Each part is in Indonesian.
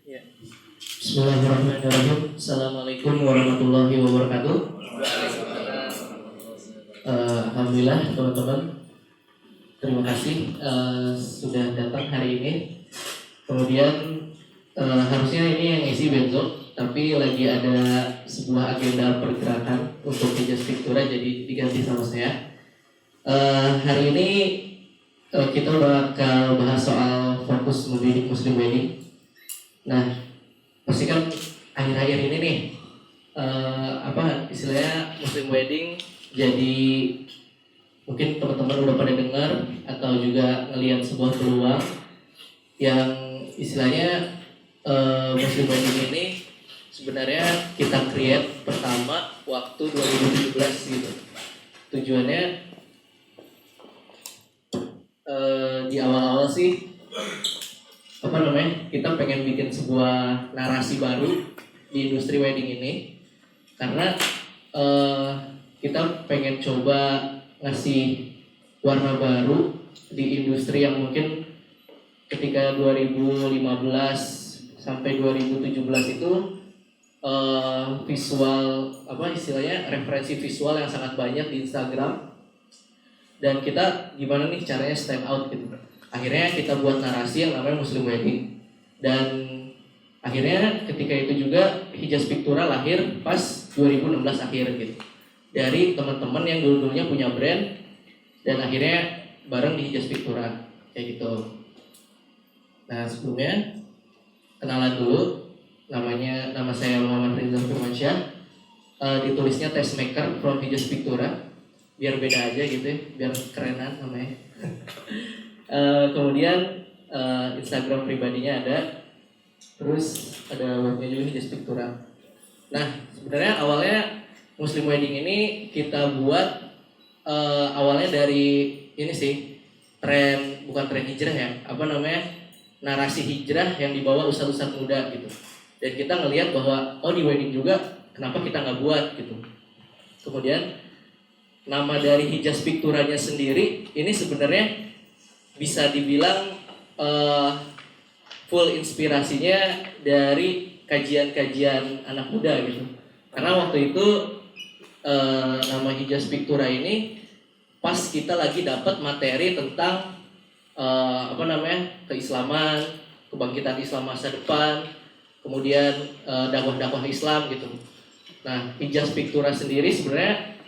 Ya. Bismillahirrahmanirrahim. Assalamualaikum warahmatullahi wabarakatuh. Alhamdulillah teman-teman, terima kasih sudah datang hari ini. Kemudian harusnya ini yang isi Benzo, tapi lagi ada sebuah agenda pergerakan untuk Hijaz Pictura, jadi diganti sama saya. Hari ini kita bakal bahas soal fokus mendidik Muslim Wedding. Nah, pasti kan akhir-akhir ini nih istilahnya Muslim Wedding jadi mungkin teman-teman udah pada dengar atau juga ngelihat sebuah peluang yang istilahnya Muslim Wedding ini sebenarnya kita create pertama waktu 2017 gitu. Tujuannya di awal-awal sih kita pengen bikin sebuah narasi baru di industri wedding ini, karena kita pengen coba ngasih warna baru di industri yang mungkin ketika 2015 sampai 2017 itu visual referensi visual yang sangat banyak di Instagram, dan kita gimana nih caranya stand out gitu. Akhirnya kita buat narasi yang namanya Muslim Wedding, dan akhirnya ketika itu juga Hijaz Pictura lahir pas 2016 akhir gitu, dari teman-teman yang dulu-dulunya punya brand dan akhirnya bareng di Hijaz Pictura kayak gitu. Nah, sebelumnya kenalan dulu, nama saya Muhammad Rizal Firmansyah, ditulisnya Tastemaker from Hijaz Pictura biar beda aja gitu ya, biar kerenan namanya. Kemudian Instagram pribadinya ada, terus ada webnya juga Hijaz Pictura. Nah, sebenarnya awalnya Muslim Wedding ini kita buat awalnya dari ini sih, bukan tren hijrah ya, narasi hijrah yang dibawa ustadz-ustadz muda gitu. Dan kita ngelihat bahwa di wedding juga kenapa kita nggak buat gitu. Kemudian nama dari Hijaz Picturanya sendiri ini sebenarnya bisa dibilang full inspirasinya dari kajian-kajian anak muda gitu. Karena waktu itu nama Hijaz Pictura ini pas kita lagi dapat materi tentang keislaman, kebangkitan Islam masa depan, kemudian dakwah-dakwah Islam gitu. Nah, Hijaz Pictura sendiri sebenarnya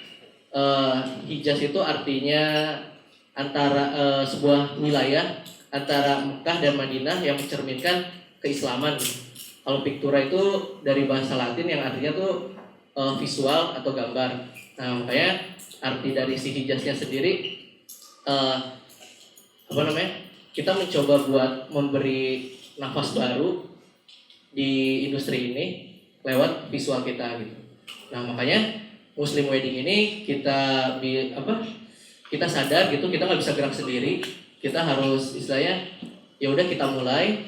Hijaz itu artinya antara sebuah wilayah antara Mekah dan Madinah yang mencerminkan keislaman. Kalau Pictura itu dari bahasa Latin yang artinya tuh visual atau gambar. Nah, makanya arti dari si Hijaznya sendiri kita mencoba buat memberi nafas baru di industri ini lewat visual kita gitu. Nah, makanya Muslim Wedding ini kita sadar gitu, kita nggak bisa gerak sendiri, kita harus istilahnya ya udah kita mulai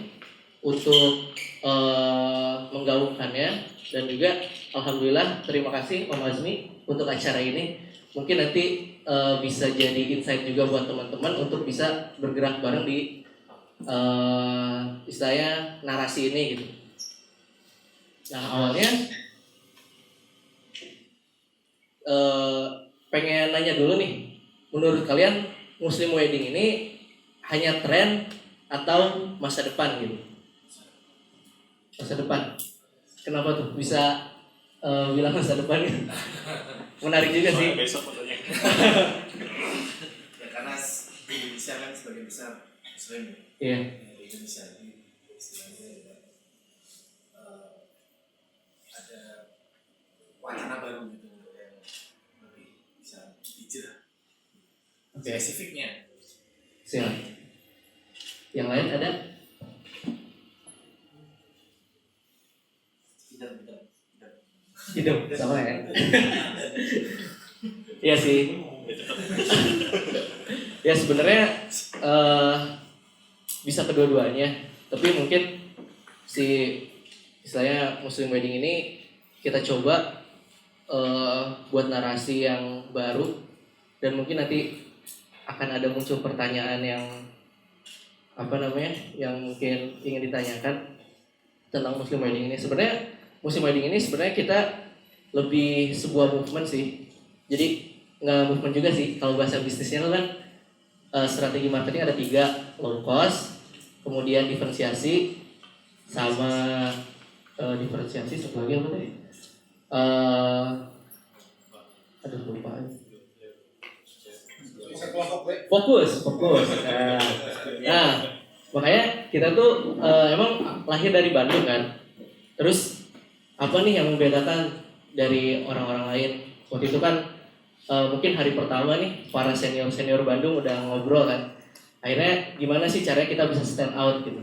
untuk menggaungkannya. Dan juga alhamdulillah terima kasih Om Azmi untuk acara ini. Mungkin nanti bisa jadi insight juga buat teman-teman untuk bisa bergerak bareng di istilahnya narasi ini gitu. Nah, awalnya pengen nanya dulu nih, menurut kalian Muslim Wedding ini hanya tren atau masa depan gitu? Masa depan. Kenapa tuh bisa bilang masa depan gitu? Menarik juga sih. Besok fotonya. Ya, karena di Indonesia kan sebagian besar Muslim ya. Iya. Di Indonesia ini istilahnya ada wacana baru gitu untuk yang lebih bisa hijrah. Spesifiknya. Siap. Yang lain ada? Hidup sama ya. Iya sih. Ya sebenarnya bisa kedua-duanya, tapi mungkin si istilahnya Muslim Wedding ini kita coba buat narasi yang baru, dan mungkin nanti akan ada muncul pertanyaan yang yang mungkin ingin ditanyakan. tentang Muslim Wedding ini. Sebenarnya Muslim Wedding ini sebenarnya kita lebih sebuah movement sih. Jadi nggak movement juga sih. Kalau bahasa bisnisnya kan strategi marketing ada 3, low cost, kemudian diferensiasi, sama diferensiasi satu lagi apa tadi? Aduh lupa. Fokus. Nah, makanya kita tuh emang lahir dari Bandung kan. Terus apa nih yang membedakan dari orang-orang lain? Waktu itu kan mungkin hari pertama nih para senior Bandung udah ngobrol kan. Akhirnya gimana sih caranya kita bisa stand out gitu?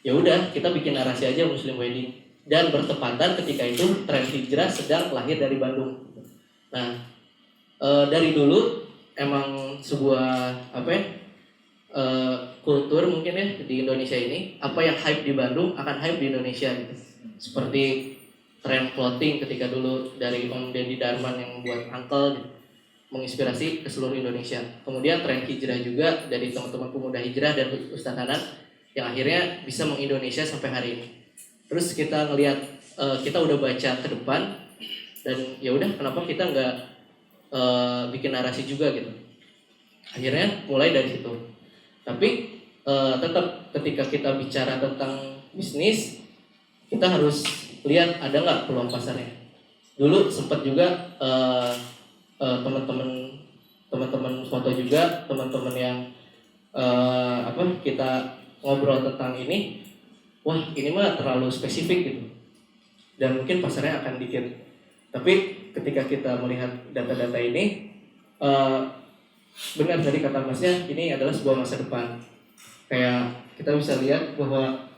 Ya udah, kita bikin narasi aja Muslim Wedding. Dan bertepatan ketika itu tren hijrah sedang lahir dari Bandung. Nah, dari dulu emang sebuah kultur mungkin ya di Indonesia ini, apa yang hype di Bandung akan hype di Indonesia gitu. Seperti tren clothing ketika dulu dari Om Deddy Darman yang buat Uncle gitu, menginspirasi ke seluruh Indonesia. Kemudian tren hijrah juga dari teman-teman pemuda hijrah dan Ustadz Hanan yang akhirnya bisa mengindonesia sampai hari ini. Terus kita ngelihat kita udah baca ke depan dan ya udah kenapa kita nggak bikin narasi juga gitu. Akhirnya mulai dari situ. Tapi tetap ketika kita bicara tentang bisnis, kita harus lihat ada nggak peluang pasarnya. Dulu sempat juga teman-teman foto juga, teman-teman yang kita ngobrol tentang ini, wah ini mah terlalu spesifik gitu, dan mungkin pasarnya akan dikit. Tapi ketika kita melihat data-data ini, benar tadi kata Masnya, ini adalah sebuah masa depan. Kayak kita bisa lihat bahwa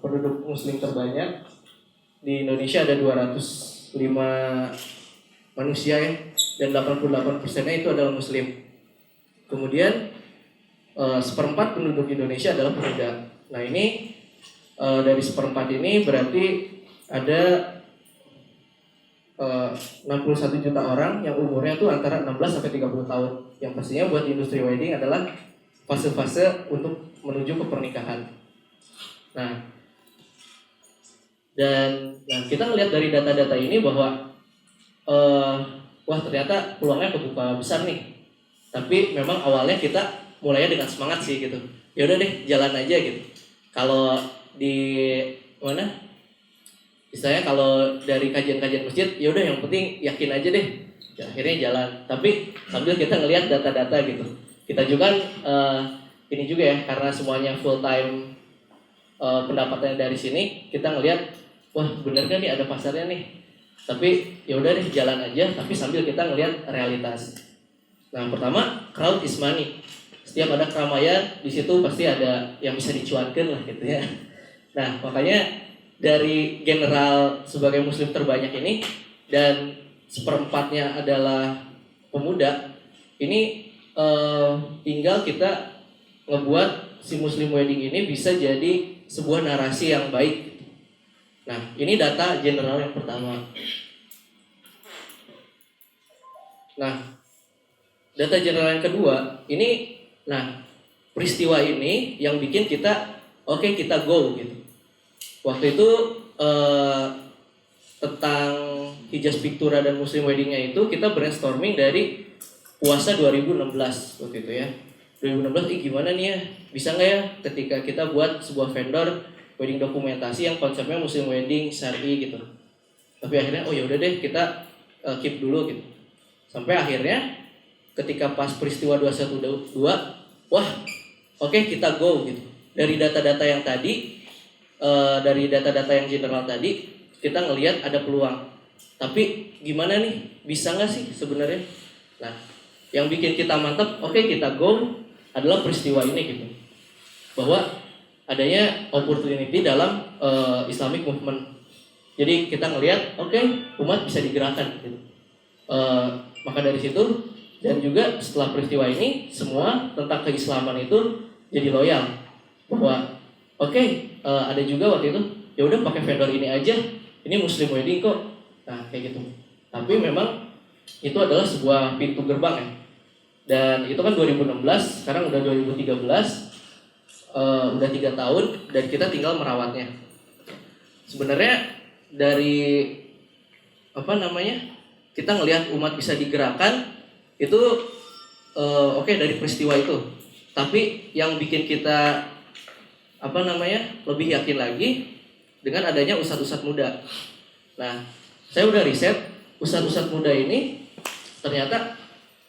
penduduk Muslim terbanyak di Indonesia ada 205 manusia ya, dan 88%-nya itu adalah Muslim. Kemudian 1/4 penduduk Indonesia adalah pemuda. Nah ini dari 1/4 ini berarti ada 61 juta orang yang umurnya tuh antara 16 sampai 30 tahun. Yang pastinya buat industri wedding adalah fase-fase untuk menuju ke pernikahan. Nah kita ngelihat dari data-data ini bahwa wah ternyata peluangnya kebuka besar nih. Tapi memang awalnya kita mulainya dengan semangat sih gitu. Ya udah deh, jalan aja gitu. Kalau di mana? Misalnya kalau dari kajian-kajian masjid, ya udah yang penting yakin aja deh. Ya, akhirnya jalan. Tapi sambil kita ngelihat data-data gitu. Kita juga ini juga ya, karena semuanya full time pendapatannya dari sini, kita ngelihat wah bener kan nih ada pasarnya nih. Tapi ya udah deh jalan aja, tapi sambil kita ngelihat realitas. Nah, pertama crowd is money. Setiap ada keramaian di situ pasti ada yang bisa dicuankan lah gitu ya. Nah, makanya dari general sebagai Muslim terbanyak ini dan 1/4-nya adalah pemuda, ini tinggal kita ngebuat si Muslim Wedding ini bisa jadi sebuah narasi yang baik. Nah, ini data general yang pertama. Nah, data general yang kedua, ini peristiwa ini yang bikin kita oke, kita go gitu. Waktu itu tentang Hijaz Pictura dan Muslim Weddingnya itu kita brainstorming dari puasa 2016 waktu itu ya. 2016 gimana nih ya, bisa nggak ya ketika kita buat sebuah vendor wedding dokumentasi yang konsepnya Muslim Wedding syar'i gitu. Tapi akhirnya oh ya udah deh kita keep dulu gitu. Sampai akhirnya ketika pas peristiwa 21/22, wah oke, kita go gitu. Dari data-data yang tadi, dari data-data yang general tadi, kita ngelihat ada peluang. Tapi gimana nih, bisa nggak sih sebenarnya? Nah, yang bikin kita mantap, oke kita go adalah peristiwa ini gitu. Bahwa adanya opportunity dalam Islamic movement. Jadi kita ngelihat, oke, umat bisa digerakkan gitu. Maka dari situ, dan juga setelah peristiwa ini, semua tentang keislaman itu jadi loyal. Bahwa oke, ada juga waktu itu, ya udah pakai vendor ini aja, ini Muslim Wedding kok. Nah kayak gitu. Tapi memang itu adalah sebuah pintu gerbang ya. Dan itu kan 2016, sekarang udah 2013. udah 3 tahun dan kita tinggal merawatnya. Sebenarnya dari kita ngelihat umat bisa digerakkan itu oke, dari peristiwa itu. Tapi yang bikin kita lebih yakin lagi dengan adanya ustadz-ustadz muda. Nah, saya udah riset ustadz-ustadz muda ini ternyata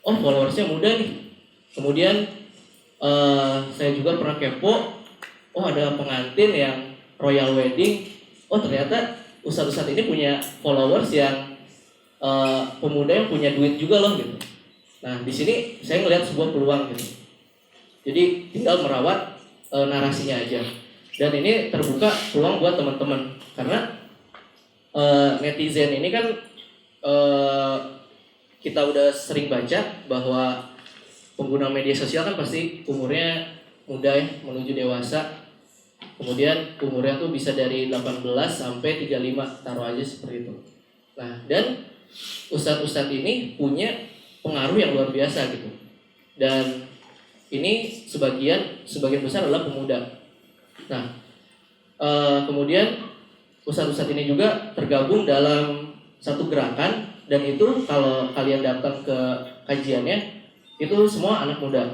followersnya muda nih. Kemudian saya juga pernah kepo, ada pengantin yang royal wedding. Ternyata ustadz-ustadz ini punya followers yang pemuda yang punya duit juga loh gitu. Nah, di sini saya ngelihat sebuah peluang gitu. Jadi tinggal merawat narasinya aja. Dan ini terbuka peluang buat teman-teman karena netizen ini kan kita udah sering baca bahwa pengguna media sosial kan pasti umurnya muda ya, menuju dewasa. Kemudian umurnya tuh bisa dari 18 sampai 35, taruh aja seperti itu. Nah, dan ustadz-ustadz ini punya pengaruh yang luar biasa gitu. Dan ini sebagian besar adalah pemuda. Nah, kemudian ustadz-ustadz ini juga tergabung dalam satu gerakan, dan itu kalau kalian datang ke kajiannya itu semua anak muda.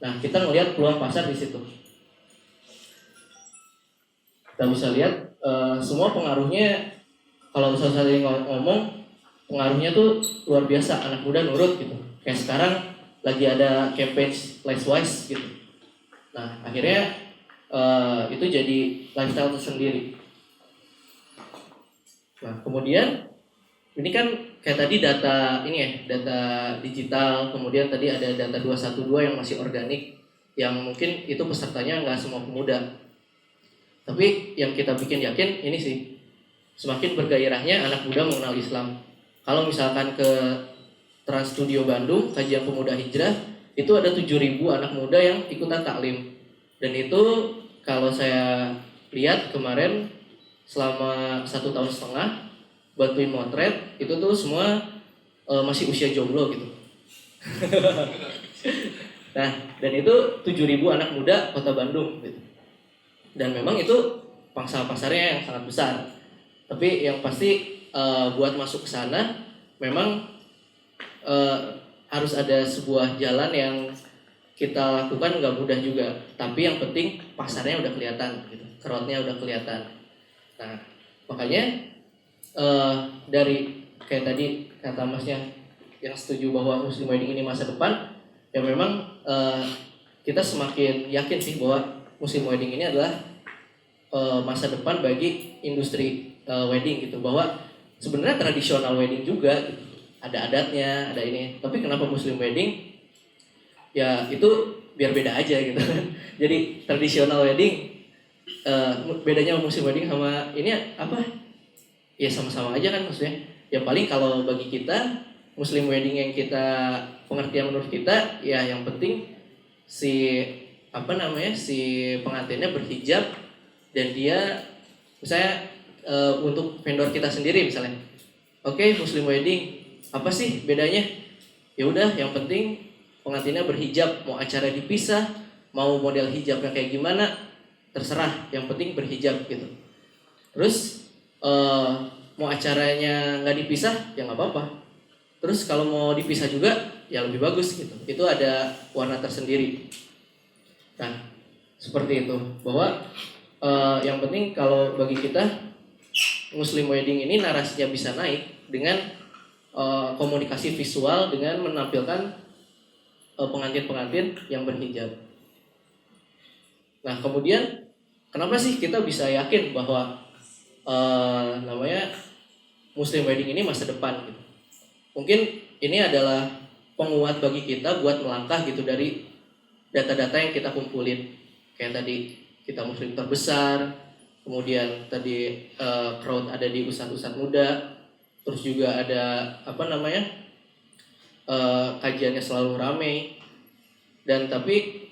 Nah, kita ngelihat peluang pasar di situ. Kita bisa lihat semua pengaruhnya, kalau ustadz ini ngomong pengaruhnya tuh luar biasa, anak muda nurut gitu. Kayak sekarang lagi ada campaign Less Wise gitu. Nah, akhirnya itu jadi lifestyle tersendiri. Nah, kemudian ini kan kayak tadi data digital, kemudian tadi ada data 212 yang masih organik, yang mungkin itu pesertanya nggak semua pemuda. Tapi yang kita bikin yakin ini sih, semakin bergairahnya anak muda mengenal Islam. Kalau misalkan ke Trans Studio Bandung, kajian pemuda hijrah, itu ada 7.000 anak muda yang ikutan taklim. Dan itu kalau saya lihat kemarin selama 1,5 tahun bantuin motret, itu tuh semua masih usia jomblo gitu. Nah, dan itu 7.000 anak muda kota Bandung gitu. Dan memang itu pangsa pasarnya yang sangat besar. Tapi yang pasti buat masuk ke sana memang harus ada sebuah jalan yang kita lakukan, nggak mudah juga. Tapi yang penting pasarnya udah kelihatan gitu, crowdnya udah kelihatan. Nah, makanya dari kayak tadi kata masnya yang setuju bahwa Muslim Wedding ini masa depan, ya memang kita semakin yakin sih bahwa Muslim Wedding ini adalah masa depan bagi industri wedding gitu. Bahwa sebenarnya tradisional wedding juga gitu, ada adatnya, ada ini. Tapi kenapa Muslim Wedding? Ya itu biar beda aja gitu. Jadi tradisional wedding bedanya Muslim Wedding sama ini apa? Ya sama-sama aja kan maksudnya. Ya paling kalau bagi kita Muslim Wedding yang kita pengertian menurut kita, ya yang penting si pengantinnya berhijab, dan dia misalnya untuk vendor kita sendiri misalnya, oke, Muslim Wedding apa sih bedanya? Ya udah, yang penting pengantinnya berhijab, mau acara dipisah, mau model hijabnya kayak gimana, terserah, yang penting berhijab gitu. Terus mau acaranya nggak dipisah ya nggak apa-apa. Terus kalau mau dipisah juga ya lebih bagus gitu. Itu ada warna tersendiri. Nah, seperti itu, bahwa yang penting kalau bagi kita Muslim Wedding ini narasinya bisa naik dengan komunikasi visual, dengan menampilkan pengantin-pengantin yang berhijab. Nah, kemudian kenapa sih kita bisa yakin bahwa Muslim Wedding ini masa depan gitu? Mungkin ini adalah penguat bagi kita buat melangkah gitu dari data-data yang kita kumpulin. Kayak tadi kita Muslim terbesar, kemudian tadi crowd ada di ustadz-ustadz muda, terus juga ada kajiannya selalu ramai. Dan tapi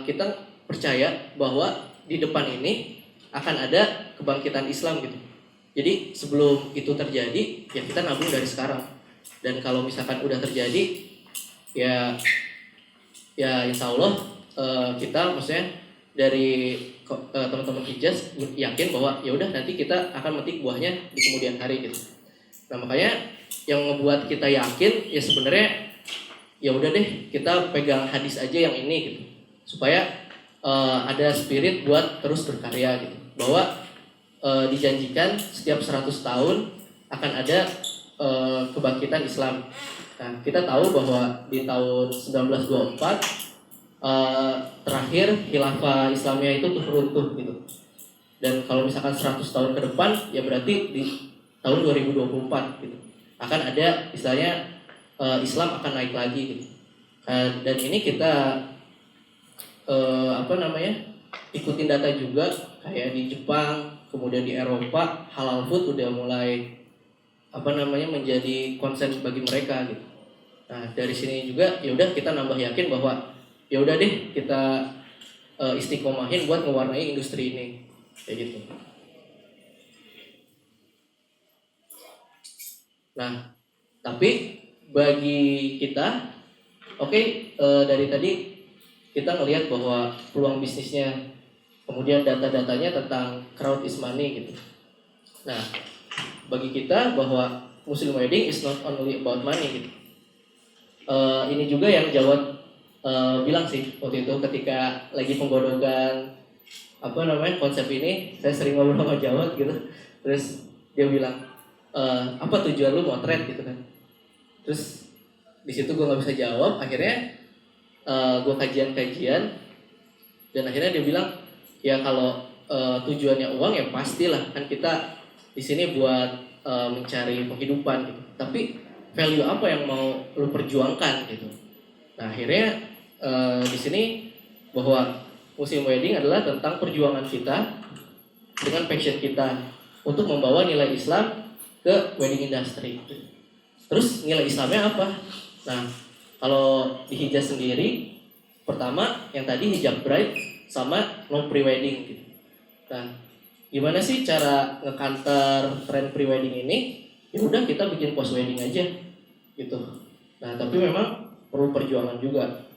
kita percaya bahwa di depan ini akan ada kebangkitan Islam gitu. Jadi sebelum itu terjadi, ya kita nabung dari sekarang. Dan kalau misalkan udah terjadi, ya insya Allah kita maksudnya teman-teman Hijaz yakin bahwa ya udah nanti kita akan metik buahnya di kemudian hari gitu. Nah makanya yang ngebuat kita yakin ya sebenarnya ya udah deh kita pegang hadis aja yang ini gitu, supaya ada spirit buat terus berkarya gitu, bahwa dijanjikan setiap 100 tahun akan ada kebangkitan Islam. Nah kita tahu bahwa di tahun 1924 terakhir khilafah Islamiyah itu runtuh gitu. Dan kalau misalkan 100 tahun ke depan ya berarti di tahun 2024 gitu akan ada istilahnya Islam akan naik lagi gitu. Dan ini kita ikutin data juga kayak di Jepang, kemudian di Eropa halal food udah mulai menjadi konsen bagi mereka gitu. Nah dari sini juga ya udah kita nambah yakin bahwa ya udah deh kita istiqomahin buat mewarnai industri ini kayak gitu. Nah tapi bagi kita dari tadi kita ngelihat bahwa peluang bisnisnya, kemudian data-datanya tentang crowd is money gitu. Nah bagi kita bahwa Muslim wedding is not only about money gitu. Ini juga yang Jawad bilang sih waktu itu ketika lagi penggodokan konsep ini. Saya sering ngobrol sama Jawad gitu, terus dia bilang apa tujuan lu motret gitu kan. Terus di situ gue nggak bisa jawab, akhirnya gue kajian dan akhirnya dia bilang ya kalau tujuannya uang ya pastilah kan kita di sini buat mencari penghidupan gitu, tapi value apa yang mau lu perjuangkan gitu. Nah akhirnya di sini bahwa Muslim Wedding adalah tentang perjuangan kita dengan passion kita untuk membawa nilai Islam ke wedding industry. Terus nilai Islamnya apa? Nah kalau di Hijaz sendiri, pertama yang tadi hijab bride sama no pre-wedding gitu. Nah gimana sih cara ngekanter tren pre-wedding ini? Ya udah kita bikin post-wedding aja gitu. Nah tapi memang perlu perjuangan juga.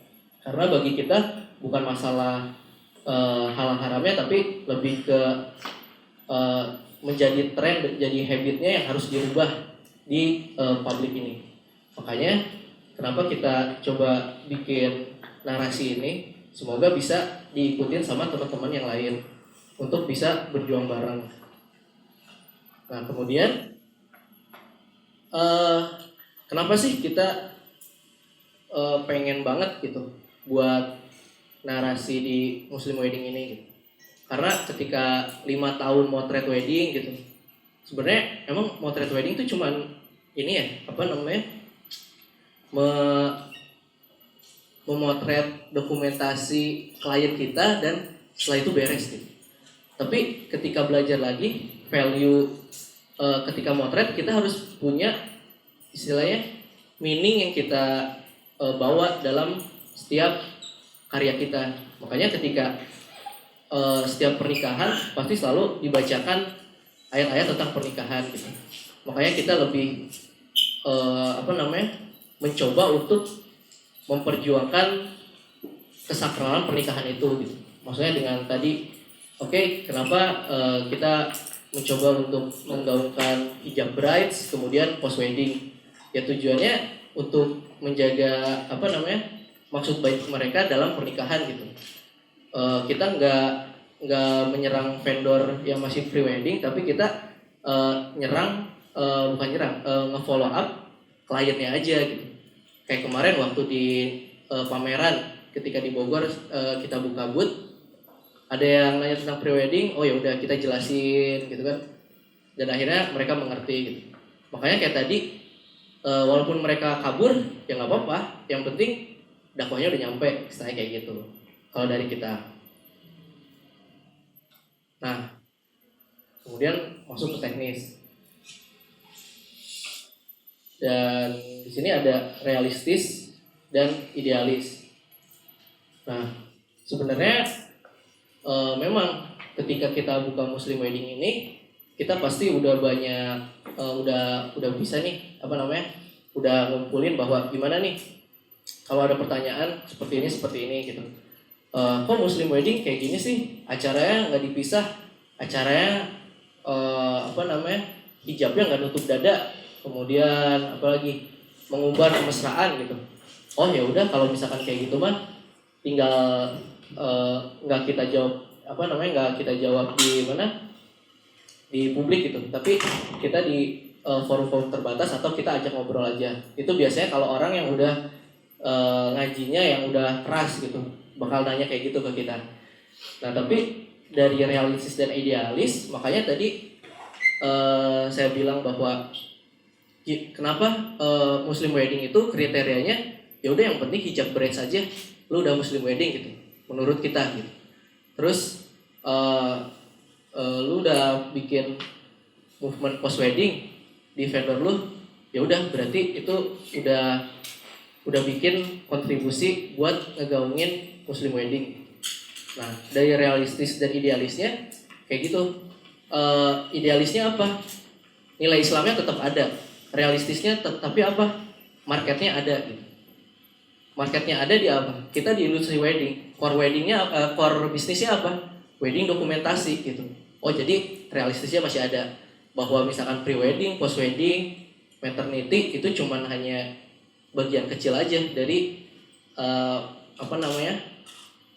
Karena bagi kita bukan masalah halal haramnya, tapi lebih ke menjadi tren, jadi habitnya yang harus dirubah di publik ini. Makanya kenapa kita coba bikin narasi ini, semoga bisa diikutin sama teman-teman yang lain untuk bisa berjuang bareng. Nah kemudian kenapa sih kita pengen banget gitu buat narasi di Muslim Wedding ini gitu. Karena ketika 5 tahun motret wedding gitu, sebenarnya emang motret wedding itu cuman ini ya memotret dokumentasi klien kita dan setelah itu beres gitu. Tapi ketika belajar lagi value ketika motret kita harus punya istilahnya meaning yang kita bawa dalam setiap karya kita. Makanya ketika setiap pernikahan pasti selalu dibacakan ayat-ayat tentang pernikahan gitu. Makanya kita lebih mencoba untuk memperjuangkan kesakralan pernikahan itu gitu. Maksudnya dengan tadi kenapa kita mencoba untuk menggaungkan hijab brides kemudian post wedding, ya tujuannya untuk menjaga maksud baik mereka dalam pernikahan gitu. Kita nggak menyerang vendor yang masih pre wedding, tapi kita nge-follow up kliennya aja gitu. Kayak kemarin waktu di pameran ketika di Bogor kita buka booth, ada yang nanya tentang pre wedding, oh ya udah kita jelasin gitu kan, dan akhirnya mereka mengerti gitu. Makanya kayak tadi walaupun mereka kabur ya nggak apa-apa, yang penting dakwahnya udah nyampe, istilahnya kayak gitu kalau dari kita. Nah kemudian masuk ke teknis, dan di sini ada realistis dan idealis. Nah sebenarnya memang ketika kita buka Muslim Wedding ini kita pasti udah banyak udah bisa nih udah ngumpulin bahwa gimana nih kalau ada pertanyaan seperti ini gitu. kok Muslim wedding kayak gini sih, acaranya nggak dipisah, acaranya hijabnya nggak nutup dada, kemudian apalagi mengumbar kemesraan gitu. Oh ya udah, kalau misalkan kayak gitu mah tinggal nggak kita jawab nggak kita jawab di mana, di publik gitu, tapi kita di forum-forum terbatas atau kita ajak ngobrol aja. Itu biasanya kalau orang yang udah ngajinya yang udah keras gitu bakal nanya kayak gitu ke kita. Nah tapi dari realistis dan idealis, makanya tadi saya bilang bahwa kenapa Muslim wedding itu kriterianya ya udah yang penting hijab bride saja, lu udah Muslim wedding gitu menurut kita gitu. Terus lu udah bikin movement post wedding di vendor lu, ya udah berarti itu udah bikin kontribusi buat ngegaungin Muslim wedding. Nah dari realistis dan idealisnya kayak gitu. Idealisnya apa? Nilai Islamnya tetap ada, realistisnya tapi apa? Marketnya ada gitu. Marketnya ada di apa? Kita di industri wedding, core bisnisnya apa? Wedding dokumentasi gitu. Oh jadi realistisnya masih ada, bahwa misalkan pre-wedding, post-wedding, maternity itu cuman hanya bagian kecil aja dari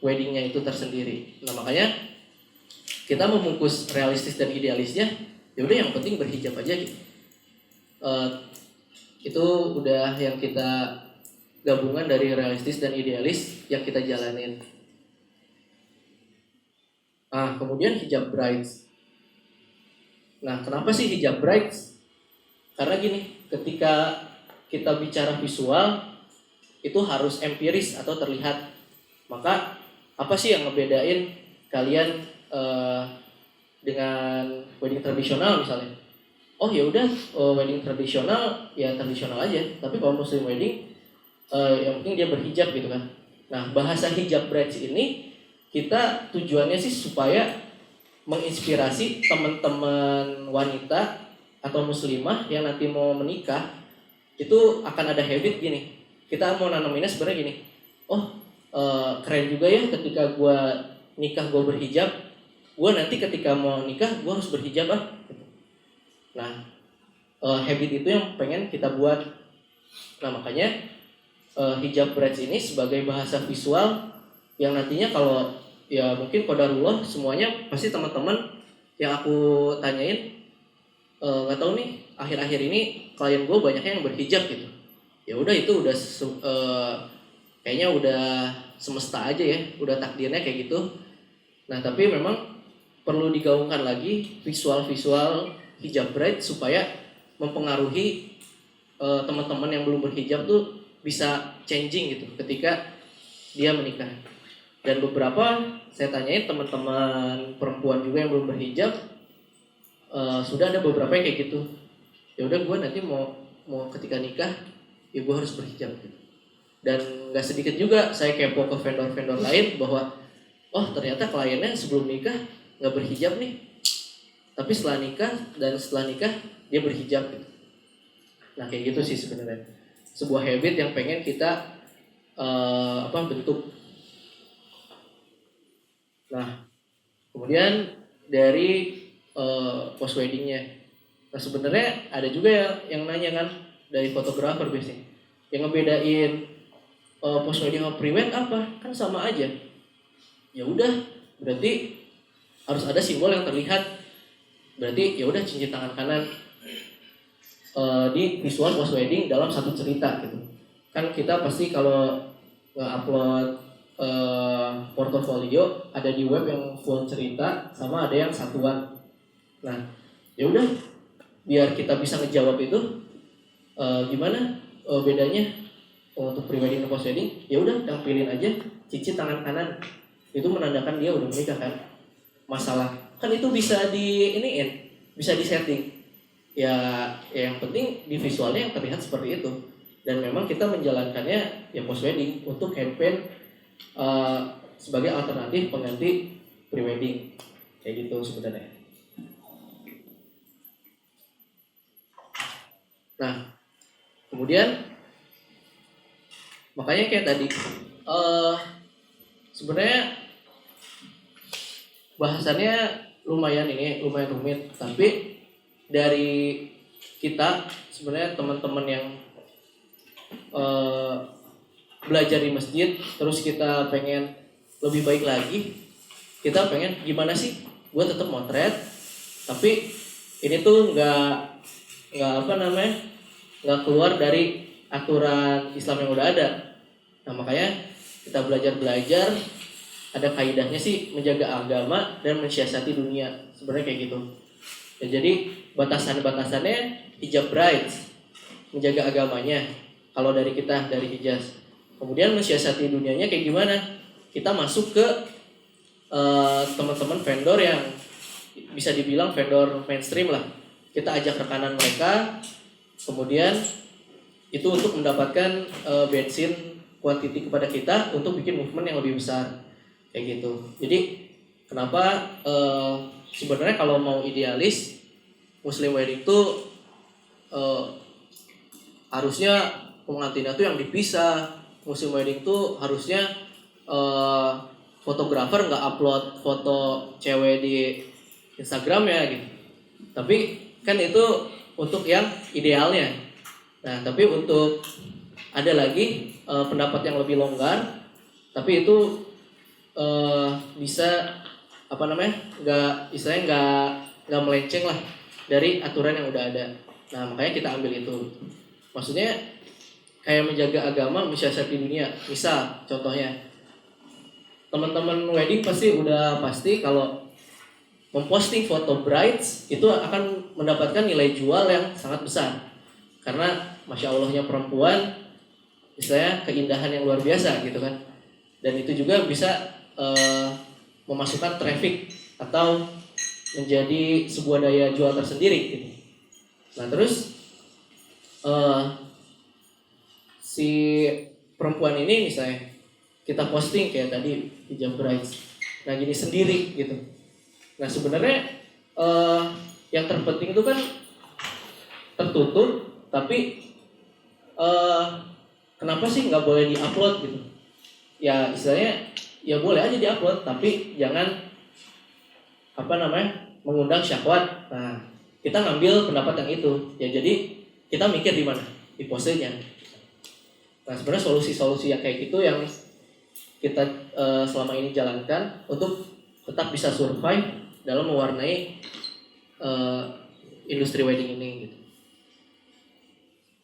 weddingnya itu tersendiri. Nah makanya kita membungkus realistis dan idealisnya, ya udah yang penting berhijab aja gitu. Itu udah yang kita gabungan dari realistis dan idealis yang kita jalanin. Nah kemudian hijab brides. Nah kenapa sih hijab brides? Karena gini, ketika kita bicara visual itu harus empiris atau terlihat. Maka apa sih yang ngebedain kalian dengan wedding tradisional misalnya? Oh ya udah, wedding tradisional ya tradisional aja. Tapi kalau Muslim wedding yang penting dia berhijab gitu kan. Nah bahasa hijab brides ini kita tujuannya sih supaya menginspirasi teman-teman wanita atau muslimah yang nanti mau menikah, itu akan ada habit gini. Kita mau nanaminnya sebenarnya gini. Oh keren juga ya ketika gue nikah gue berhijab, gue nanti ketika mau nikah gue harus berhijab Nah habit itu yang pengen kita buat. Nah makanya hijab brides ini sebagai bahasa visual yang nantinya kalau ya mungkin qadarullah semuanya pasti teman-teman yang aku tanyain nggak tahu nih akhir-akhir ini klien gue banyaknya yang berhijab gitu. Ya udah itu udah kayaknya udah semesta aja ya, udah takdirnya kayak gitu. Nah tapi memang perlu digaungkan lagi visual-visual hijab bride supaya mempengaruhi teman-teman yang belum berhijab tuh bisa changing gitu ketika dia menikah. Dan beberapa saya tanyain teman-teman perempuan juga yang belum berhijab, sudah ada beberapa yang kayak gitu. Ya udah gue nanti mau ketika nikah ya gue harus berhijab gitu. Dan nggak sedikit juga saya kepo ke vendor-vendor lain bahwa oh ternyata kliennya sebelum nikah nggak berhijab nih, tapi setelah nikah dia berhijab gitu. Nah kayak gitu sih sebenarnya sebuah habit yang pengen kita bentuk. Nah kemudian dari post weddingnya, nah sebenarnya ada juga yang nanya kan dari fotografer biasanya yang ngebedain post wedding sama pre-wed apa, kan sama aja. Ya udah berarti harus ada simbol yang terlihat. Berarti ya udah cincin tangan kanan di visual post wedding dalam satu cerita gitu. Kan kita pasti kalau nge-upload portofolio ada di web yang full cerita sama ada yang satuan. Nah ya udah biar kita bisa ngejawab itu gimana bedanya untuk pre-wedding dan post wedding, ya udah tampilin aja cincin tangan kanan, itu menandakan dia udah menikah kan. Masalah kan itu bisa bisa disetting ya yang penting di visualnya yang terlihat seperti itu. Dan memang kita menjalankannya ya post wedding untuk campaign sebagai alternatif pengganti pre-wedding kayak gitu sebenarnya. Nah kemudian makanya kayak tadi sebenarnya bahasannya lumayan rumit, tapi dari kita sebenarnya teman-teman yang belajar di masjid, terus kita pengen lebih baik lagi, kita pengen gimana sih gue tetap motret tapi ini tuh nggak keluar dari aturan Islam yang udah ada. Nah makanya kita belajar ada kaidahnya sih, menjaga agama dan mensiasati dunia, sebenarnya kayak gitu. Dan jadi batasannya hijab brides, menjaga agamanya kalau dari Hijaz. Kemudian mensiasati dunianya kayak gimana? Kita masuk ke teman-teman vendor yang bisa dibilang vendor mainstream lah. Kita ajak rekanan mereka, kemudian itu untuk mendapatkan bensin quantity kepada kita untuk bikin movement yang lebih besar kayak gitu. Jadi kenapa sebenarnya kalau mau idealis Muslim wedding itu harusnya pengantinnya tuh yang dipisah. Muslim wedding tuh harusnya fotografer nggak upload foto cewek di Instagram ya gitu. Tapi kan itu untuk yang idealnya. Nah tapi untuk ada lagi pendapat yang lebih longgar, tapi itu bisa nggak melenceng lah dari aturan yang udah ada. Nah makanya kita ambil itu. Maksudnya kayak menjaga agama, mensiasati dunia. Misal contohnya teman-teman wedding pasti kalau memposting foto brides itu akan mendapatkan nilai jual yang sangat besar. Karena Masya Allahnya perempuan, misalnya keindahan yang luar biasa gitu kan. Dan itu juga bisa memasukkan traffic atau menjadi sebuah daya jual tersendiri gitu. Nah terus si perempuan ini misalnya kita posting kayak tadi hijab brides, nah gini sendiri gitu. Nah sebenarnya yang terpenting itu kan tertutup, tapi kenapa sih nggak boleh diupload gitu? Ya istilahnya ya boleh aja diupload, tapi jangan mengundang syahwat. Nah kita ngambil pendapat yang itu ya, jadi kita mikir di mana di posenya. Nah sebenarnya solusi-solusi yang kayak gitu yang kita selama ini jalankan untuk tetap bisa survive dalam mewarnai industri wedding ini gitu.